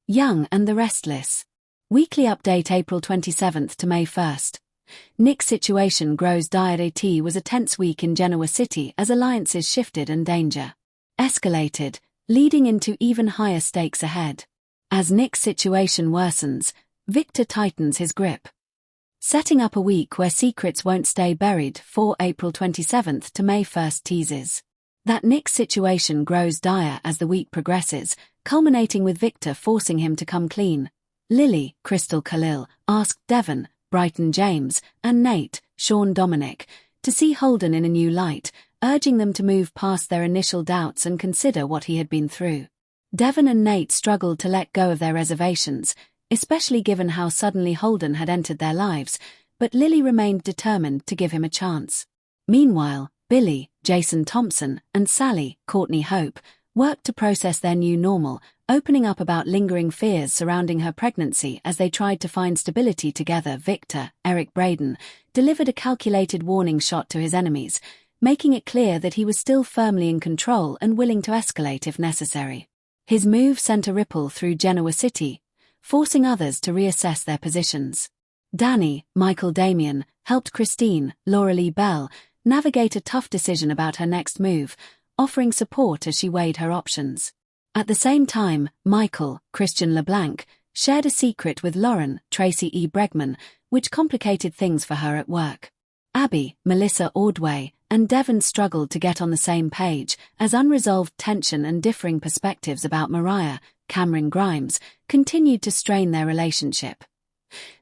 Young and the Restless. Weekly update April 27th to May 1st. Nick's situation grows dire. It was a tense week in Genoa City as alliances shifted and danger escalated, leading into even higher stakes ahead. As Nick's situation worsens, Victor tightens his grip, setting up a week where secrets won't stay buried. April 27th to May 1st teases that Nick's situation grows dire as the week progresses, culminating with Victor forcing him to come clean. Lily, Crystal Khalil, asked Devon, Brighton James, and Nate, Sean Dominic, to see Holden in a new light, urging them to move past their initial doubts and consider what he had been through. Devon and Nate struggled to let go of their reservations, especially given how suddenly Holden had entered their lives, but Lily remained determined to give him a chance. Meanwhile, Billy, Jason Thompson, and Sally, Courtney Hope, worked to process their new normal, opening up about lingering fears surrounding her pregnancy as they tried to find stability together. Victor, Eric Braden, delivered a calculated warning shot to his enemies, making it clear that he was still firmly in control and willing to escalate if necessary. His move sent a ripple through Genoa City, forcing others to reassess their positions. Danny, Michael Damian, helped Christine, Laura Lee Bell, navigate a tough decision about her next move, offering support as she weighed her options. At the same time, Michael, Christian LeBlanc, shared a secret with Lauren, Tracy E. Bregman, which complicated things for her at work. Abby, Melissa Ordway, and Devon struggled to get on the same page, as unresolved tension and differing perspectives about Mariah, Cameron Grimes, continued to strain their relationship.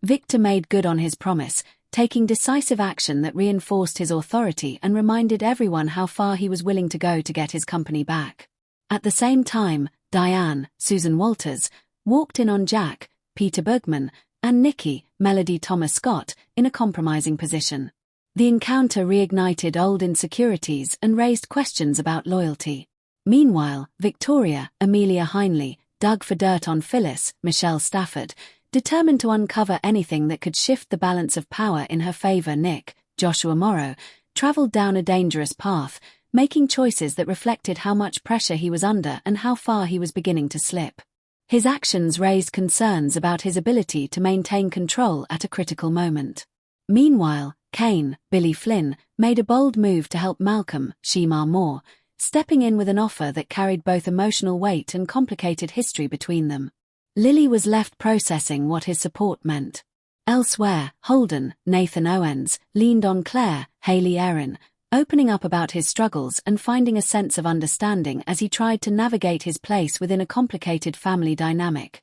Victor made good on his promise, taking decisive action that reinforced his authority and reminded everyone how far he was willing to go to get his company back. At the same time, Diane, Susan Walters, walked in on Jack, Peter Bergman, and Nikki, Melody Thomas Scott, in a compromising position. The encounter reignited old insecurities and raised questions about loyalty. Meanwhile, Victoria, Amelia Heinley, dug for dirt on Phyllis, Michelle Stafford, determined to uncover anything that could shift the balance of power in her favor. Nick, Joshua Morrow, traveled down a dangerous path, making choices that reflected how much pressure he was under and how far he was beginning to slip. His actions raised concerns about his ability to maintain control at a critical moment. Meanwhile, Kane, Billy Flynn, made a bold move to help Malcolm, Shemar Moore, stepping in with an offer that carried both emotional weight and complicated history between them. Lily was left processing what his support meant. Elsewhere, Holden, Nathan Owens, leaned on Claire, Haley Erin, opening up about his struggles and finding a sense of understanding as he tried to navigate his place within a complicated family dynamic.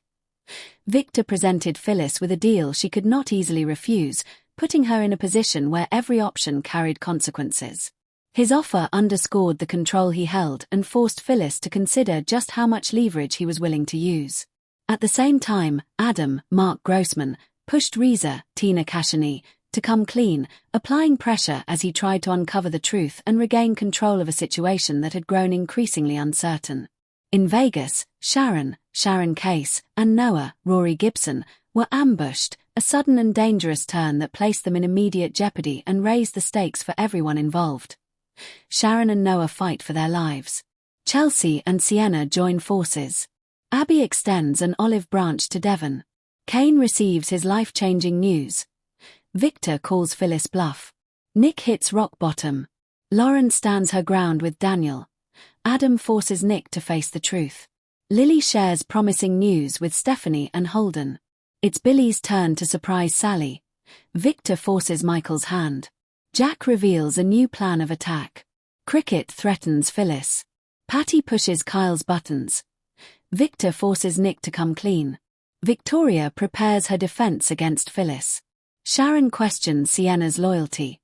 Victor presented Phyllis with a deal she could not easily refuse, putting her in a position where every option carried consequences. His offer underscored the control he held and forced Phyllis to consider just how much leverage he was willing to use. At the same time, Adam, Mark Grossman, pushed Reza, Tina Kashani, to come clean, applying pressure as he tried to uncover the truth and regain control of a situation that had grown increasingly uncertain. In Vegas, Sharon Case, and Noah, Rory Gibson, were ambushed, a sudden and dangerous turn that placed them in immediate jeopardy and raised the stakes for everyone involved. Sharon and Noah fight for their lives. Chelsea and Sienna join forces. Abby extends an olive branch to Devon. Kane receives his life-changing news. Victor calls Phyllis bluff. Nick hits rock bottom. Lauren stands her ground with Daniel. Adam forces Nick to face the truth. Lily shares promising news with Stephanie and Holden. It's Billy's turn to surprise Sally. Victor forces Michael's hand. Jack reveals a new plan of attack. Cricket threatens Phyllis. Patty pushes Kyle's buttons. Victor forces Nick to come clean. Victoria prepares her defense against Phyllis. Sharon questions Sienna's loyalty.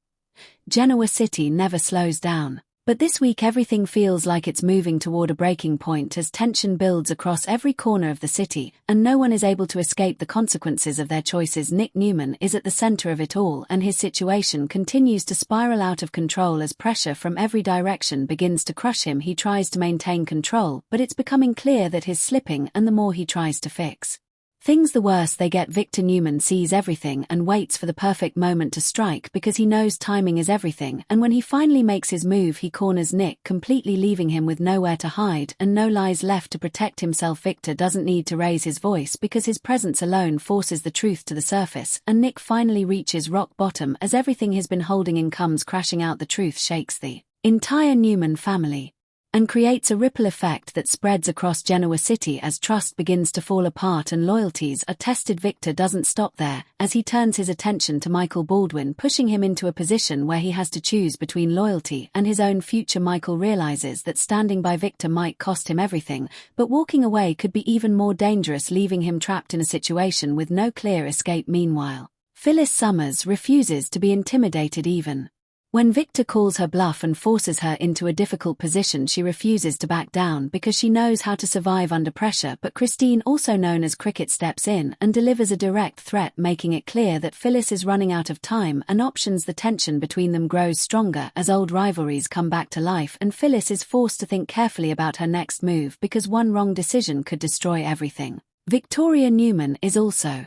Genoa City never slows down. But this week everything feels like it's moving toward a breaking point as tension builds across every corner of the city, and no one is able to escape the consequences of their choices. Nick Newman is at the center of it all, and his situation continues to spiral out of control as pressure from every direction begins to crush him. He tries to maintain control, but it's becoming clear that he's slipping, and the more he tries to fix Things the worse they get, Victor Newman sees everything and waits for the perfect moment to strike because he knows timing is everything, and when he finally makes his move he corners Nick, completely leaving him with nowhere to hide and no lies left to protect himself. Victor doesn't need to raise his voice because his presence alone forces the truth to the surface, and Nick finally reaches rock bottom as everything he's been holding in comes crashing out. The truth shakes the entire Newman family and creates a ripple effect that spreads across Genoa City as trust begins to fall apart and loyalties are tested. Victor doesn't stop there, as he turns his attention to Michael Baldwin, pushing him into a position where he has to choose between loyalty and his own future. Michael realizes that standing by Victor might cost him everything, but walking away could be even more dangerous, leaving him trapped in a situation with no clear escape. Meanwhile, Phyllis Summers refuses to be intimidated. Even when Victor calls her bluff and forces her into a difficult position, she refuses to back down because she knows how to survive under pressure. But Christine, also known as Cricket, steps in and delivers a direct threat, making it clear that Phyllis is running out of time and options. The tension between them grows stronger as old rivalries come back to life, and Phyllis is forced to think carefully about her next move because one wrong decision could destroy everything. Victoria Newman is also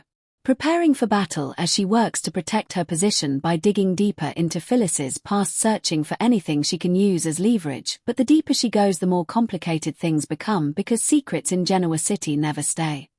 preparing for battle as she works to protect her position by digging deeper into Phyllis's past, searching for anything she can use as leverage. But the deeper she goes, the more complicated things become, because secrets in Genoa City never stay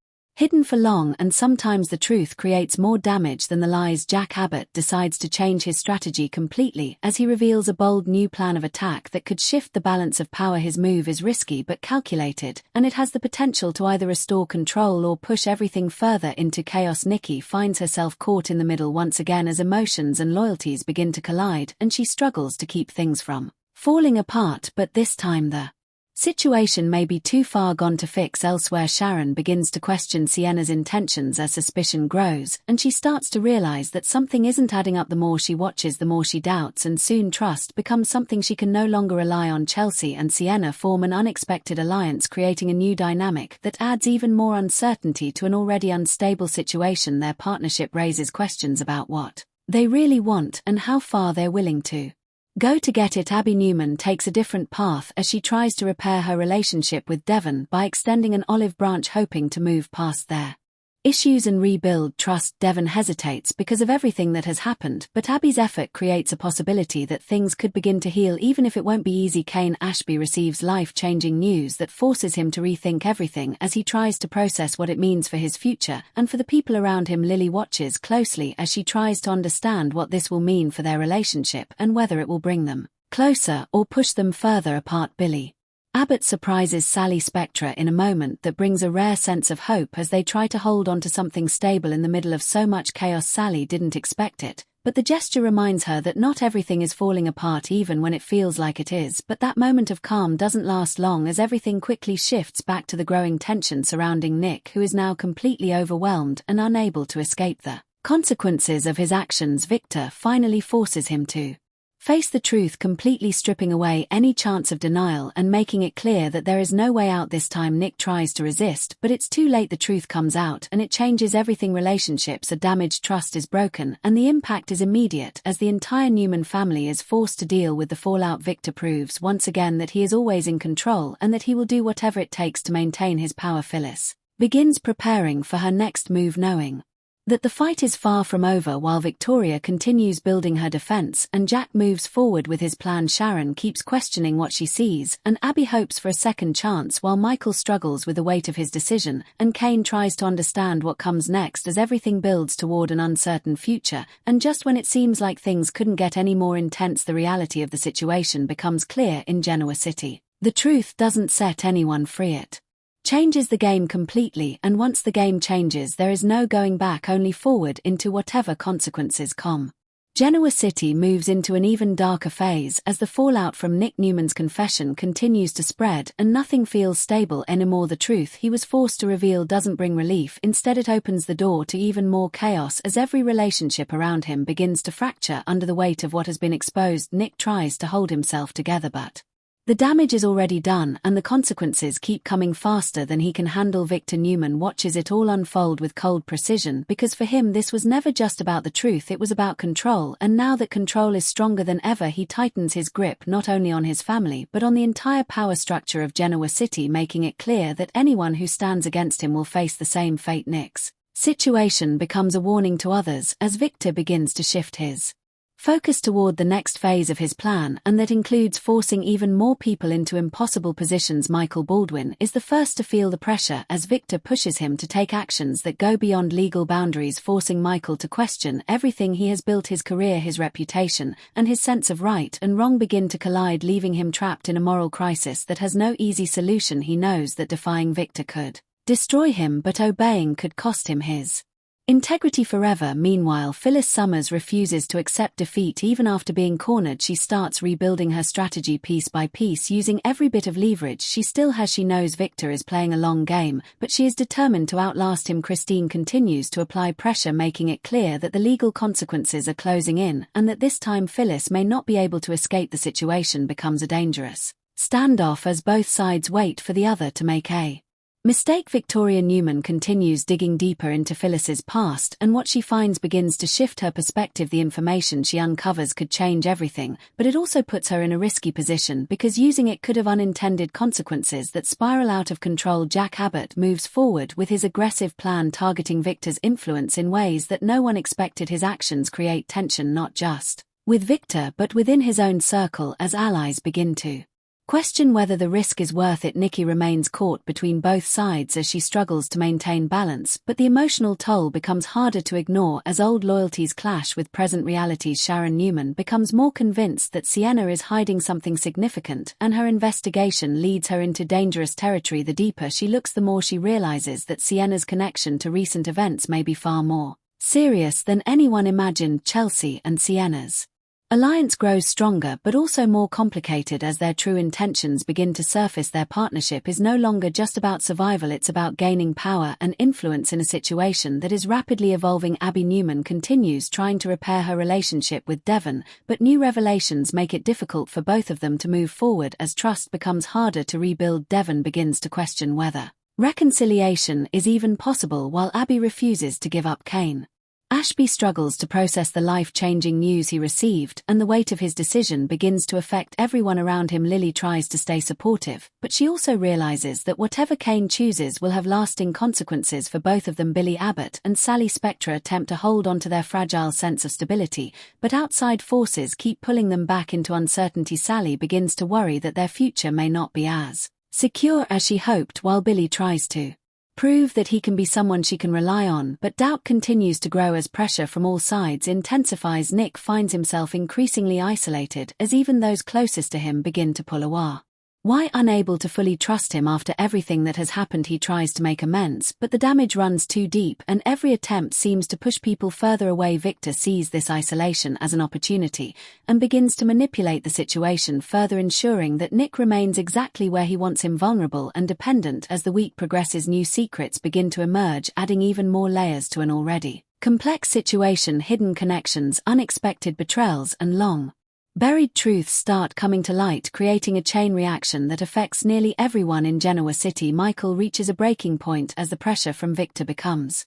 hidden for long, and sometimes the truth creates more damage than the lies. Jack Abbott decides to change his strategy completely as he reveals a bold new plan of attack that could shift the balance of power. His move is risky but calculated, and it has the potential to either restore control or push everything further into chaos. Nikki finds herself caught in the middle once again as emotions and loyalties begin to collide, and she struggles to keep things from falling apart. But this time the situation may be too far gone to fix. Elsewhere, Sharon begins to question Sienna's intentions as suspicion grows, and she starts to realize that something isn't adding up. The more she watches, the more she doubts, and soon trust becomes something she can no longer rely on. Chelsea and Sienna form an unexpected alliance, creating a new dynamic that adds even more uncertainty to an already unstable situation. Their partnership raises questions about what they really want and how far they're willing to go to get it. Abby Newman takes a different path as she tries to repair her relationship with Devon by extending an olive branch, hoping to move past their issues and rebuild trust. Devon hesitates because of everything that has happened, but Abby's effort creates a possibility that things could begin to heal, even if it won't be easy. Kane Ashby receives life-changing news that forces him to rethink everything as he tries to process what it means for his future and for the people around him. Lily watches closely as she tries to understand what this will mean for their relationship and whether it will bring them closer or push them further apart. Billy Abbott surprises Sally Spectra in a moment that brings a rare sense of hope as they try to hold on to something stable in the middle of so much chaos. Sally didn't expect it, but the gesture reminds her that not everything is falling apart even when it feels like it is. But that moment of calm doesn't last long as everything quickly shifts back to the growing tension surrounding Nick, who is now completely overwhelmed and unable to escape the consequences of his actions. Victor finally forces him to face the truth, completely stripping away any chance of denial and making it clear that there is no way out. This time Nick tries to resist, but it's too late. The truth comes out and it changes everything. Relationships are damaged, trust is broken, and the impact is immediate as the entire Newman family is forced to deal with the fallout. Victor proves once again that he is always in control and that he will do whatever it takes to maintain his power. Phyllis begins preparing for her next move, knowing that the fight is far from over, while Victoria continues building her defense and Jack moves forward with his plan. Sharon keeps questioning what she sees, and Abby hopes for a second chance while Michael struggles with the weight of his decision, and Kane tries to understand what comes next as everything builds toward an uncertain future. And just when it seems like things couldn't get any more intense, the reality of the situation becomes clear in Genoa City. The truth doesn't set anyone free, it changes the game completely, and once the game changes there is no going back, only forward into whatever consequences come. Genoa City moves into an even darker phase as the fallout from Nick Newman's confession continues to spread and nothing feels stable anymore. The truth he was forced to reveal doesn't bring relief, instead it opens the door to even more chaos as every relationship around him begins to fracture under the weight of what has been exposed. Nick tries to hold himself together, but The damage is already done and the consequences keep coming faster than he can handle. Victor Newman watches it all unfold with cold precision because for him this was never just about the truth, it was about control, and now that control is stronger than ever he tightens his grip not only on his family but on the entire power structure of Genoa City, making it clear that anyone who stands against him will face the same fate. Nick's situation becomes a warning to others as Victor begins to shift his focus toward the next phase of his plan, and that includes forcing even more people into impossible positions. Michael Baldwin is the first to feel the pressure as Victor pushes him to take actions that go beyond legal boundaries, forcing Michael to question everything he has built. His career, his reputation, and his sense of right and wrong begin to collide, leaving him trapped in a moral crisis that has no easy solution. He knows that defying Victor could destroy him, but obeying could cost him his integrity forever. Meanwhile, Phyllis Summers refuses to accept defeat. Even after being cornered, she starts rebuilding her strategy piece by piece, using every bit of leverage she still has. She knows Victor is playing a long game, but she is determined to outlast him. Christine continues to apply pressure, making it clear that the legal consequences are closing in, and that this time Phyllis may not be able to escape. The situation becomes a dangerous standoff as both sides wait for the other to make a mistake. Victoria Newman continues digging deeper into Phyllis's past, and what she finds begins to shift her perspective. The information she uncovers could change everything, but it also puts her in a risky position because using it could have unintended consequences that spiral out of control. Jack Abbott moves forward with his aggressive plan, targeting Victor's influence in ways that no one expected. His actions create tension not just with Victor but within his own circle as allies begin to question whether the risk is worth it. Nikki remains caught between both sides as she struggles to maintain balance, but the emotional toll becomes harder to ignore as old loyalties clash with present realities. Sharon Newman becomes more convinced that Sienna is hiding something significant, and her investigation leads her into dangerous territory. The deeper she looks, the more she realizes that Sienna's connection to recent events may be far more serious than anyone imagined. Chelsea and Sienna's alliance grows stronger but also more complicated as their true intentions begin to surface. Their partnership is no longer just about survival, it's about gaining power and influence in a situation that is rapidly evolving. Abby Newman continues trying to repair her relationship with Devon, but new revelations make it difficult for both of them to move forward as trust becomes harder to rebuild. Devon begins to question whether reconciliation is even possible, while Abby refuses to give up Kane. Ashby struggles to process the life-changing news he received, and the weight of his decision begins to affect everyone around him. Lily tries to stay supportive, but she also realizes that whatever Kane chooses will have lasting consequences for both of them. Billy Abbott and Sally Spectra attempt to hold on to their fragile sense of stability, but outside forces keep pulling them back into uncertainty. Sally begins to worry that their future may not be as secure as she hoped, while Billy tries to prove that he can be someone she can rely on, but doubt continues to grow as pressure from all sides intensifies. Nick finds himself increasingly isolated as even those closest to him begin to pull away. Why, unable to fully trust him after everything that has happened, he tries to make amends, but the damage runs too deep and every attempt seems to push people further away. Victor sees this isolation as an opportunity and begins to manipulate the situation further, ensuring that Nick remains exactly where he wants him, vulnerable and dependent. As the week progresses, new secrets begin to emerge, adding even more layers to an already complex situation. Hidden connections, unexpected betrayals, and long-buried truths start coming to light, creating a chain reaction that affects nearly everyone in Genoa City. Michael reaches a breaking point as the pressure from Victor becomes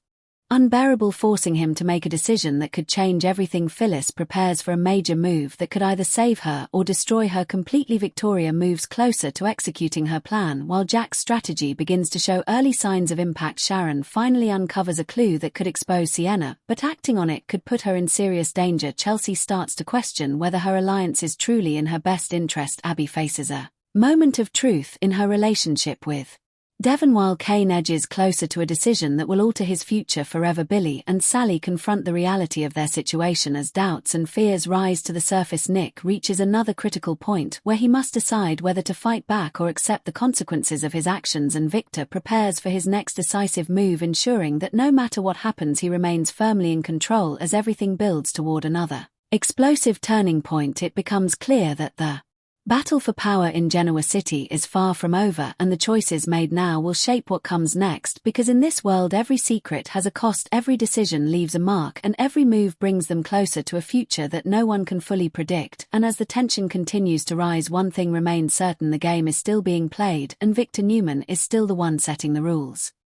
unbearable, forcing him to make a decision that could change everything. Phyllis prepares for a major move that could either save her or destroy her completely. Victoria moves closer to executing her plan, while Jack's strategy begins to show early signs of impact. Sharon finally uncovers a clue that could expose Sienna, but acting on it could put her in serious danger. Chelsea starts to question whether her alliance is truly in her best interest. Abby faces a moment of truth in her relationship with Devon, while Kane edges closer to a decision that will alter his future forever. Billy and Sally confront the reality of their situation as doubts and fears rise to the surface. Nick reaches another critical point where he must decide whether to fight back or accept the consequences of his actions, and Victor prepares for his next decisive move, ensuring that no matter what happens he remains firmly in control. As everything builds toward another explosive turning point, it becomes clear that the Battle for power in Genoa City is far from over, and the choices made now will shape what comes next, because in this world every secret has a cost, every decision leaves a mark, and every move brings them closer to a future that no one can fully predict. And as the tension continues to rise, one thing remains certain: the game is still being played, and Victor Newman is still the one setting the rules.